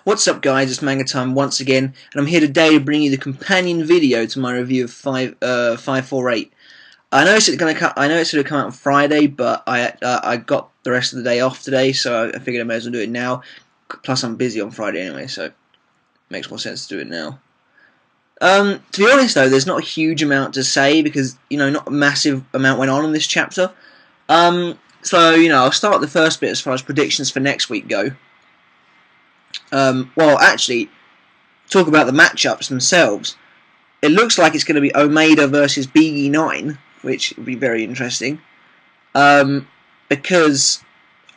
What's up, guys? It's Manga Time once again, and I'm here today to bring you the companion video to my review of 548. I know it's going to come out on Friday, but I got the rest of the day off today, so I figured I may as well do it now. Plus, I'm busy on Friday anyway, so it makes more sense to do it now. To be honest, though, there's not a huge amount to say because not a massive amount went on in this chapter. So I'll start the first bit as far as predictions for next week go. Well, actually, talk about the matchups themselves. It looks like it's going to be Omeda versus BE9, which would be very interesting. Because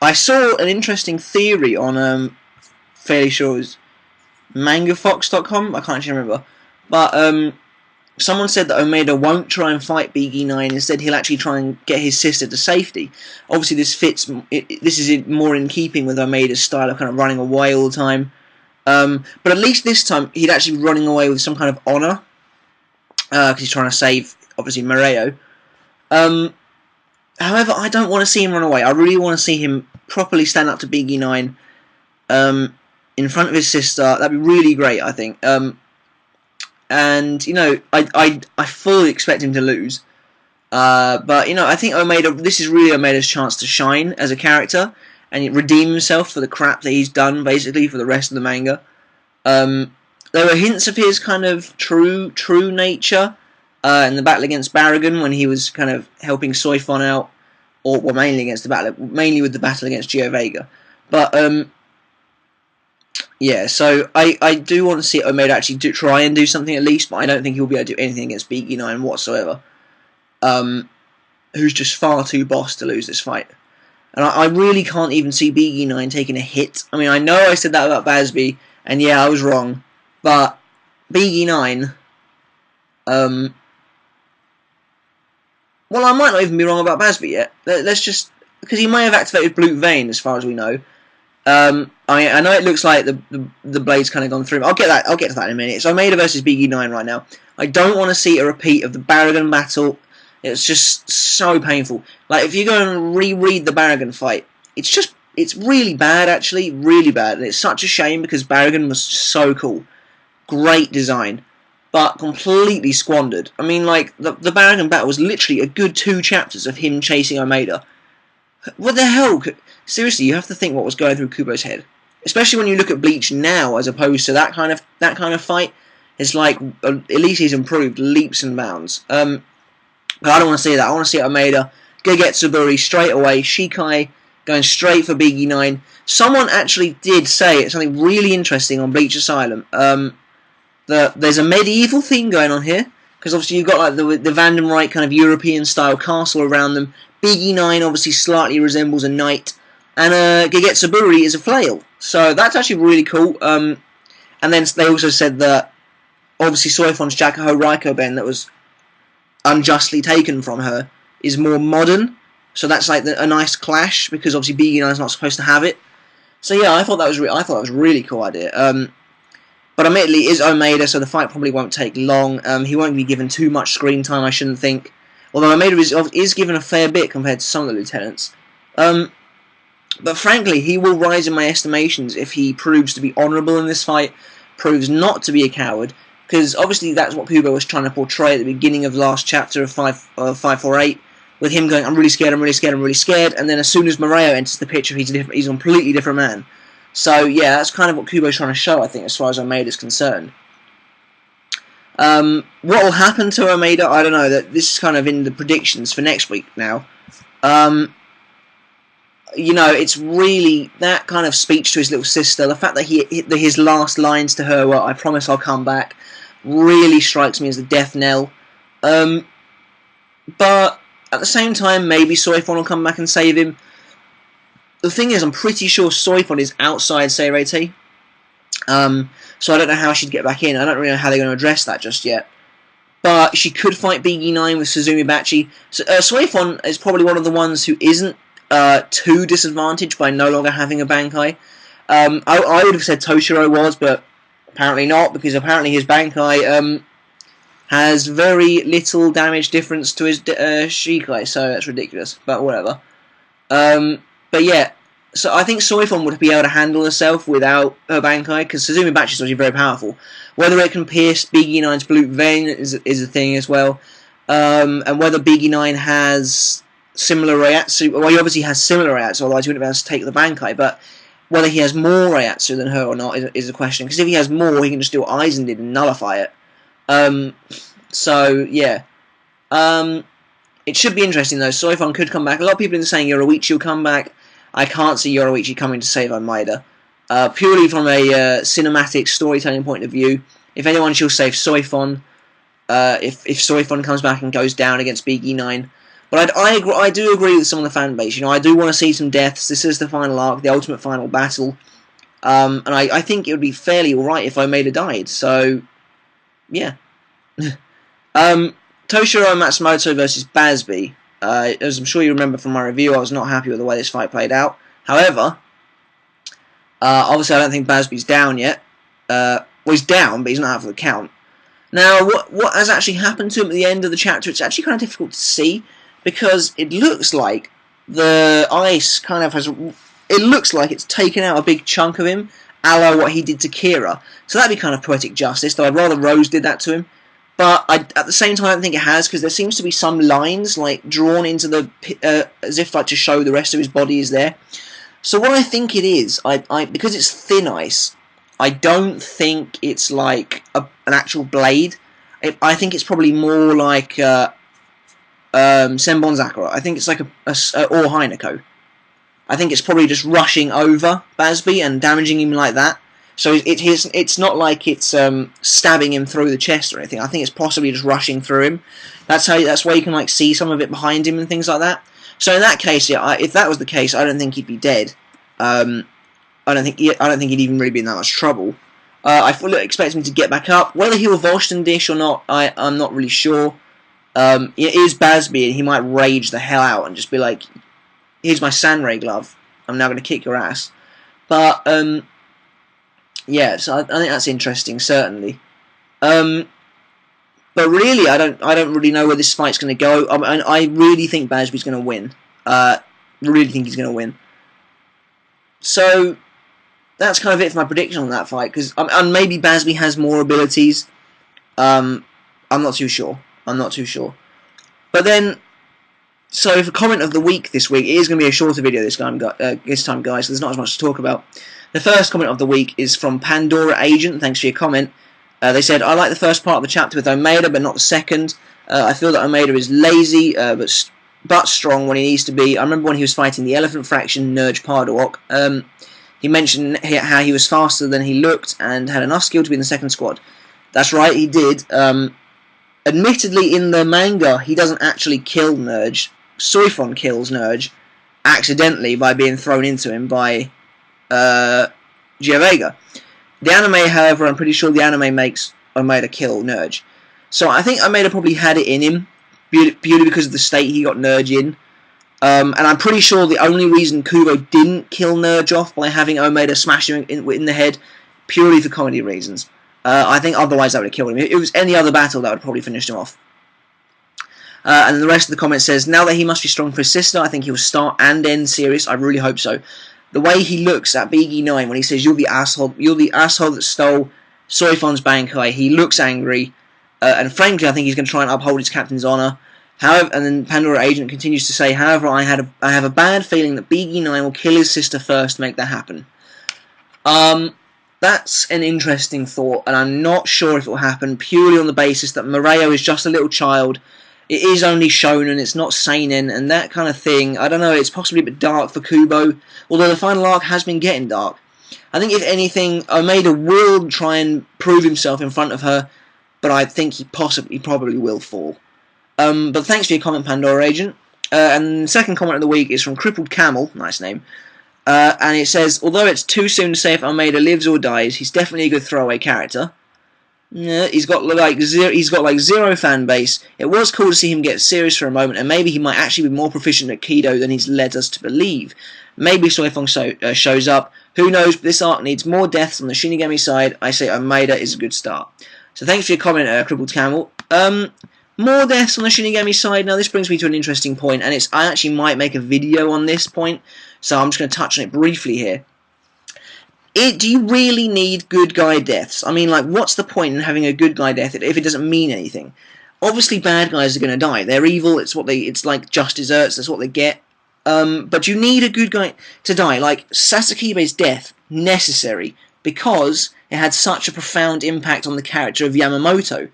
I saw an interesting theory on, fairly sure it was mangafox.com, I can't actually remember. But someone said that Omeda won't try and fight BE9, instead he'll actually try and get his sister to safety. Obviously this is more in keeping with Omeda's style of kind of running away all the time. But at least this time he'd actually be running away with some kind of honour, because he's trying to save, obviously, Moreo. However, I don't want to see him run away. I really want to see him properly stand up to BE9 in front of his sister. That'd be really great, I think. And I fully expect him to lose, but I think this is really Omeda's chance to shine as a character and redeem himself for the crap that he's done, basically, for the rest of the manga. There were hints of his kind of true nature in the battle against Baragon, when he was kind of helping Soifon out, or well, mainly with the battle against Giovega. But yeah, so I do want to see Omeda actually try and do something at least, but I don't think he'll be able to do anything against BE9 whatsoever, who's just far too boss to lose this fight. And I really can't even see BE9 taking a hit. I mean, I know I said that about Basby, and yeah, I was wrong, but BE9, well, I might not even be wrong about Basby yet. Let's just, because he may have activated Blue Vein, as far as we know. I know it looks like the blade's kind of gone through. I'll get to that in a minute. It's Omeda versus BE9 right now. I don't want to see a repeat of the Baragon battle. It's just so painful. Like, if you go and reread the Baragon fight, it's really bad, actually, really bad. And it's such a shame because Baragon was so cool, great design, but completely squandered. I mean, like, the Baragon battle was literally a good 2 chapters of him chasing Omeda. What the hell? Seriously, you have to think what was going through Kubo's head, especially when you look at Bleach now, as opposed to that kind of fight. It's like at least he's improved leaps and bounds. But I don't want to see that. I want to see Omeda Gegetsuburi straight away. Shikai going straight for BE9. Someone actually did say something really interesting on Bleach Asylum. That there's a medieval theme going on here, because obviously you've got like the Vandenrijk kind of European style castle around them. BE9 obviously slightly resembles a knight, and Gegetsuburi is a flail. So that's actually really cool. And then they also said that obviously Soifon's Jakuho Raikoben that was unjustly taken from her is more modern. So that's like a nice clash, because obviously BE9 is not supposed to have it. So yeah, I thought that was a really cool idea. But admittedly, it is Omeda, so the fight probably won't take long. He won't be given too much screen time, I shouldn't think. Although Omeda is given a fair bit compared to some of the lieutenants. But frankly, he will rise in my estimations if he proves to be honourable in this fight, proves not to be a coward, because obviously that's what Kubo was trying to portray at the beginning of the last chapter of 548, with him going, I'm really scared, I'm really scared, I'm really scared, and then as soon as Moreo enters the picture, he's a completely different man. So yeah, that's kind of what Kubo's trying to show, I think, as far as Omeda is concerned. What will happen to Omeda, I don't know. That this is kind of in the predictions for next week now. It's really that kind of speech to his little sister. The fact that his last lines to her were, I promise I'll come back, really strikes me as the death knell. But at the same time, maybe Soifon will come back and save him. The thing is, I'm pretty sure Soifon is outside Seirei. So I don't know how she'd get back in. I don't really know how they're going to address that just yet. But she could fight BE9 with Suzumi Bachi. So, Soifon is probably one of the ones who isn't too disadvantaged by no longer having a Bankai. I would have said Toshiro was, but apparently not, because apparently his Bankai has very little damage difference to his Shikai, so that's ridiculous, but whatever. But yeah, So I think Soifon would be able to handle herself without her Bankai, because Suzumi Bachi is obviously very powerful. Whether it can pierce Big E9's Blue Vein is a thing as well. And whether Big E9 has similar Reiatsu, well, he obviously has similar Reiatsu, otherwise he wouldn't be able to take the Bankai, but whether he has more Reiatsu than her or not is a question, because if he has more, he can just do what Aizen did and nullify it. So, yeah. It should be interesting, though. Soifon could come back. A lot of people are saying Yoruichi will come back. I can't see Yoruichi coming to save Almeida. Purely from a cinematic storytelling point of view, if anyone, she'll save Soifon. If Soifon comes back and goes down against Big E9. But I do agree with some of the fan base. You know, I do want to see some deaths. This is the final arc, the ultimate final battle. And I think it would be fairly alright if Almeida died. So, yeah. Toshiro Matsumoto versus Basby. As I'm sure you remember from my review, I was not happy with the way this fight played out. However, obviously I don't think Basby's down yet. Well, he's down, but he's not out for the count. Now, what has actually happened to him at the end of the chapter, it's actually kind of difficult to see, because it looks like the ice kind of has... It looks like it's taken out a big chunk of him, a la what he did to Kira. So that'd be kind of poetic justice, though I'd rather Rose did that to him. But at the same time, I don't think it has, because there seems to be some lines like drawn into the as if like to show the rest of his body is there. So what I think it is, because it's thin ice, I don't think it's like an actual blade. I think it's probably more like Senbon Sakura. I think it's like or Hinako. I think it's probably just rushing over Basby and damaging him like that. So it's not like it's stabbing him through the chest or anything. I think it's possibly just rushing through him. That's why you can like see some of it behind him and things like that. So in that case, yeah, if that was the case, I don't think he'd be dead. I don't think he'd even really be in that much trouble. I fully expect him to get back up. Whether he will Volston dish or not, I'm not really sure. It is Basby, and he might rage the hell out and just be like, "Here's my Sanray glove. I'm now going to kick your ass." But yeah, so I think that's interesting, certainly. But really, I don't really know where this fight's going to go. I really think Basby's going to win. Really think he's going to win. So that's kind of it for my prediction on that fight. And maybe Basby has more abilities. I'm not too sure. But then, so for comment of the week this week, it is going to be a shorter video this time, guys. So there's not as much to talk about. The first comment of the week is from Pandora Agent. Thanks for your comment. They said, I like the first part of the chapter with Almeida, but not the second. I feel that Almeida is lazy, but strong when he needs to be. I remember when he was fighting the Elephant Fraction, Nerj Pardawok. He mentioned how he was faster than he looked and had enough skill to be in the second squad. That's right, he did. Admittedly, in the manga, he doesn't actually kill Nerj. Soifon kills Nerj accidentally by being thrown into him by Giavega. The anime, however, I'm pretty sure the anime makes Almeida kill Nerj. So I think Almeida probably had it in him, purely because of the state he got Nerj in. And I'm pretty sure the only reason Kubo didn't kill Nerj off by having Almeida smash him in the head, purely for comedy reasons. I think otherwise that would have killed him. If it was any other battle, that would have probably finished him off. And the rest of the comment says, now that he must be strong for his sister, I think he will start and end serious. I really hope so. The way he looks at Big E9 when he says, you're the asshole that stole Soifon's Bankai, he looks angry. And frankly, I think he's going to try and uphold his captain's honour. However, and then Pandora Agent continues to say, however, I have a bad feeling that Big E9 will kill his sister first to make that happen. That's an interesting thought, and I'm not sure if it will happen, purely on the basis that Moreo is just a little child. It is only shonen, it's not seinen, and that kind of thing. I don't know, it's possibly a bit dark for Kubo, although the final arc has been getting dark. I think if anything, Almeida will try and prove himself in front of her, but I think he probably will fall. But thanks for your comment, Pandora Agent. And the second comment of the week is from Crippled Camel, nice name. And it says, although it's too soon to say if Almeida lives or dies, he's definitely a good throwaway character. Yeah, he's got like zero fan base. It was cool to see him get serious for a moment, and maybe he might actually be more proficient at Kido than he's led us to believe. Maybe Soifon shows up. Who knows? But this arc needs more deaths on the Shinigami side. I say Almeida is a good start. So thanks for your comment, Crippled Camel. More deaths on the Shinigami side. Now this brings me to an interesting point, and I actually might make a video on this point, so I'm just going to touch on it briefly here. Do you really need good guy deaths? I mean, like, what's the point in having a good guy death if it doesn't mean anything? Obviously, bad guys are going to die. They're evil. It's like just desserts. That's what they get. But you need a good guy to die. Like Sasakibe's death, necessary because it had such a profound impact on the character of Yamamoto.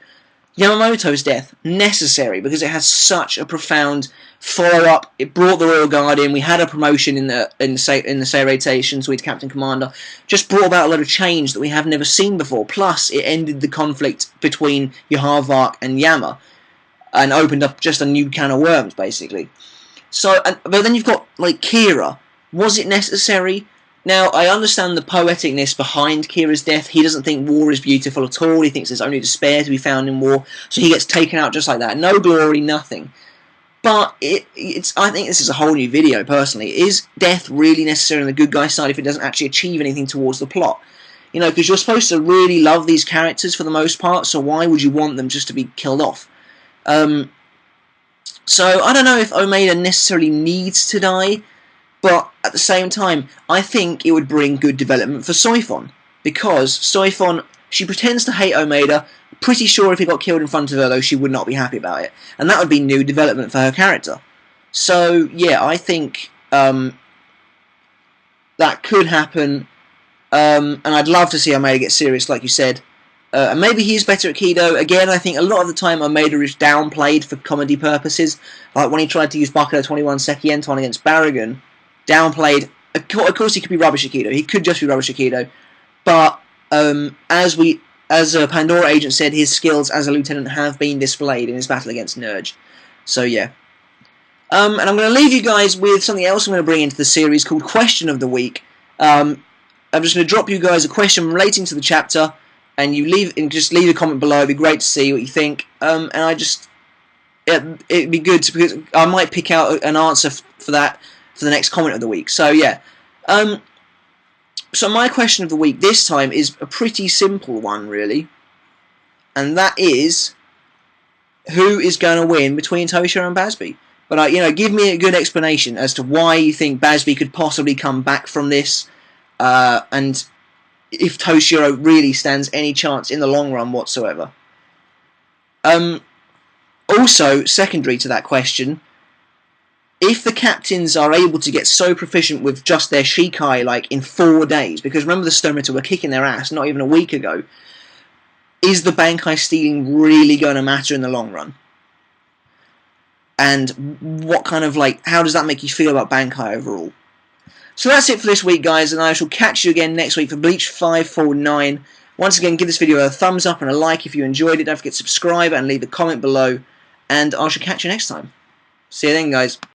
Yamamoto's death, necessary because it has such a profound follow-up. It brought the Royal Guard in. We had a promotion in the Seirei-tation, so he's Captain Commander. Just brought about a lot of change that we have never seen before. Plus, it ended the conflict between Yaharvark and Yama, and opened up just a new can of worms, basically. So, but then you've got like Kira. Was it necessary? Now, I understand the poeticness behind Kira's death. He doesn't think war is beautiful at all. He thinks there's only despair to be found in war. So he gets taken out just like that. No glory, nothing. But I think this is a whole new video, personally. Is death really necessary on the good guy side if it doesn't actually achieve anything towards the plot? You know, because you're supposed to really love these characters for the most part, so why would you want them just to be killed off? So, I don't know if Omeda necessarily needs to die, but at the same time, I think it would bring good development for Soifon. Because Soifon, she pretends to hate Omeda. Pretty sure if he got killed in front of her, though, she would not be happy about it. And that would be new development for her character. So, yeah, I think that could happen. And I'd love to see Omeda get serious, like you said. And maybe he's better at Kido. Again, I think a lot of the time Omeda is downplayed for comedy purposes. Like when he tried to use Bakudo 21 Sekienton against Baragon. Downplayed. Of course, he could be rubbish at Kido. He could just be rubbish at Kido. But as a Pandora agent said, his skills as a lieutenant have been displayed in his battle against Nerge. So yeah. And I'm going to leave you guys with something else I'm going to bring into the series called Question of the Week. I'm just going to drop you guys a question relating to the chapter, and just leave a comment below. It'd be great to see what you think. And it'd be good because I might pick out an answer for that for the next comment of the week. So yeah. So my question of the week this time is a pretty simple one, really. And that is, who is going to win between Toshiro and Bazz-B? But give me a good explanation as to why you think Bazz-B could possibly come back from this, and if Toshiro really stands any chance in the long run whatsoever. Also, secondary to that question, if the captains are able to get so proficient with just their Shikai, like, in 4 days, because remember the Stomata were kicking their ass not even a week ago, is the Bankai stealing really going to matter in the long run? And what kind of, how does that make you feel about Bankai overall? So that's it for this week, guys, and I shall catch you again next week for Bleach 549. Once again, give this video a thumbs up and a like if you enjoyed it. Don't forget to subscribe and leave a comment below, and I shall catch you next time. See you then, guys.